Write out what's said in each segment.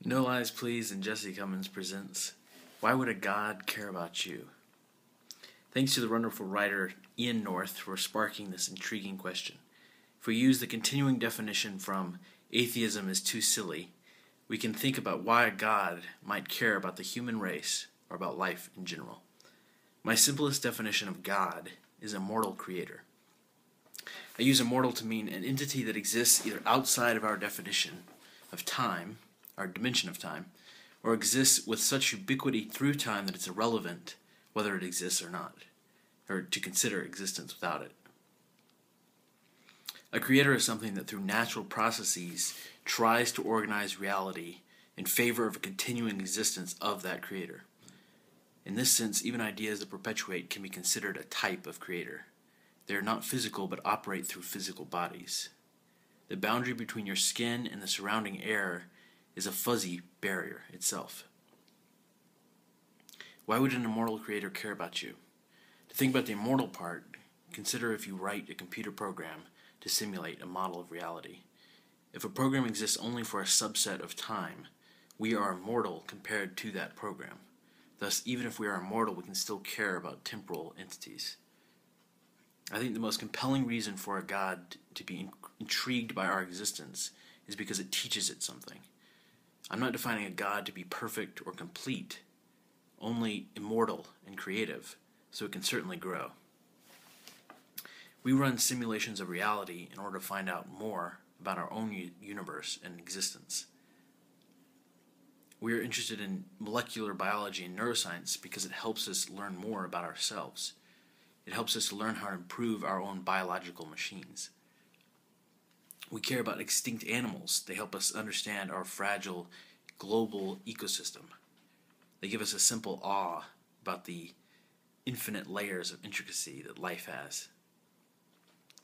No Lies Please and Jesse Cummins presents Why Would a God Care About You? Thanks to the wonderful writer Ian North for sparking this intriguing question. If we use the continuing definition from atheism is too silly, we can think about why a God might care about the human race or about life in general. My simplest definition of God is immortal creator. I use immortal to mean an entity that exists either outside of our definition of time, our dimension of time, or exists with such ubiquity through time that it's irrelevant whether it exists or not, or to consider existence without it. A creator is something that through natural processes tries to organize reality in favor of a continuing existence of that creator. In this sense, even ideas that perpetuate can be considered a type of creator. They are not physical but operate through physical bodies. The boundary between your skin and the surrounding air is a fuzzy barrier itself. Why would an immortal creator care about you? To think about the immortal part, consider if you write a computer program to simulate a model of reality. If a program exists only for a subset of time, we are immortal compared to that program. Thus, even if we are immortal, we can still care about temporal entities. I think the most compelling reason for a God to be intrigued by our existence is because it teaches it something. I'm not defining a God to be perfect or complete, only immortal and creative, so it can certainly grow. We run simulations of reality in order to find out more about our own universe and existence. We are interested in molecular biology and neuroscience because it helps us learn more about ourselves. It helps us to learn how to improve our own biological machines. We care about extinct animals. They help us understand our fragile global ecosystem. They give us a simple awe about the infinite layers of intricacy that life has.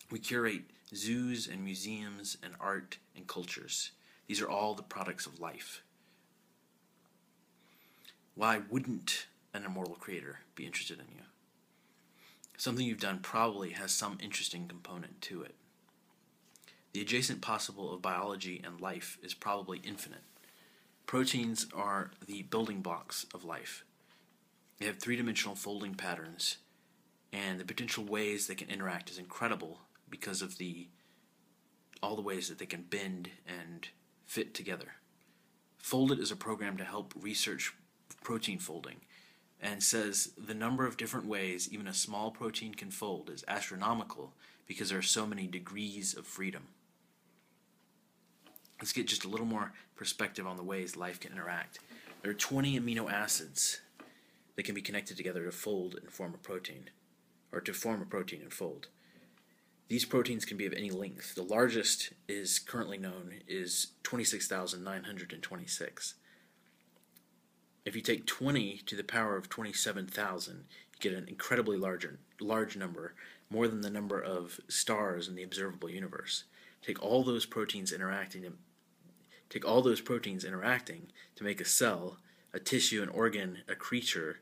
We curate zoos and museums and art and cultures. These are all the products of life. Why wouldn't an immortal creator be interested in you? Something you've done probably has some interesting component to it. The adjacent possible of biology and life is probably infinite. Proteins are the building blocks of life. They have three-dimensional folding patterns, and the potential ways they can interact is incredible because of all the ways that they can bend and fit together. Folded is a program to help research protein folding, and says the number of different ways even a small protein can fold is astronomical because there are so many degrees of freedom. Let's get just a little more perspective on the ways life can interact. There are 20 amino acids that can be connected together to fold and form a protein, or to form a protein and fold. These proteins can be of any length. The largest is currently known is 26,926. If you take 20 to the power of 27,000, you get an incredibly large number, more than the number of stars in the observable universe. Take all those proteins interacting to make a cell, a tissue, an organ, a creature,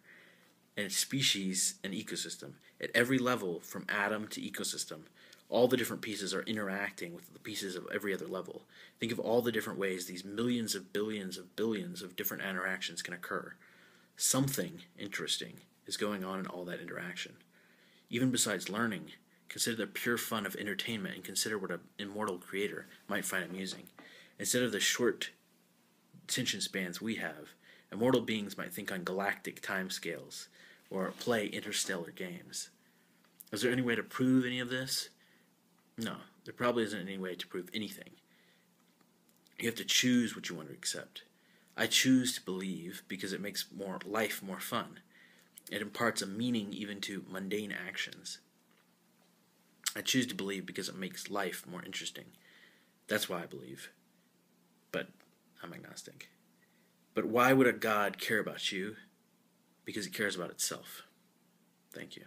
and a species, an ecosystem. At every level, from atom to ecosystem, all the different pieces are interacting with the pieces of every other level. Think of all the different ways these millions of billions of different interactions can occur. Something interesting is going on in all that interaction. Even besides learning, consider the pure fun of entertainment and consider what an immortal creator might find amusing. Instead of the short attention spans we have, immortal beings might think on galactic timescales or play interstellar games. Is there any way to prove any of this? No, there probably isn't any way to prove anything. You have to choose what you want to accept. I choose to believe because it makes life more fun. It imparts a meaning even to mundane actions. I choose to believe because it makes life more interesting. That's why I believe. But I'm agnostic. But why would a God care about you? Because it cares about itself. Thank you.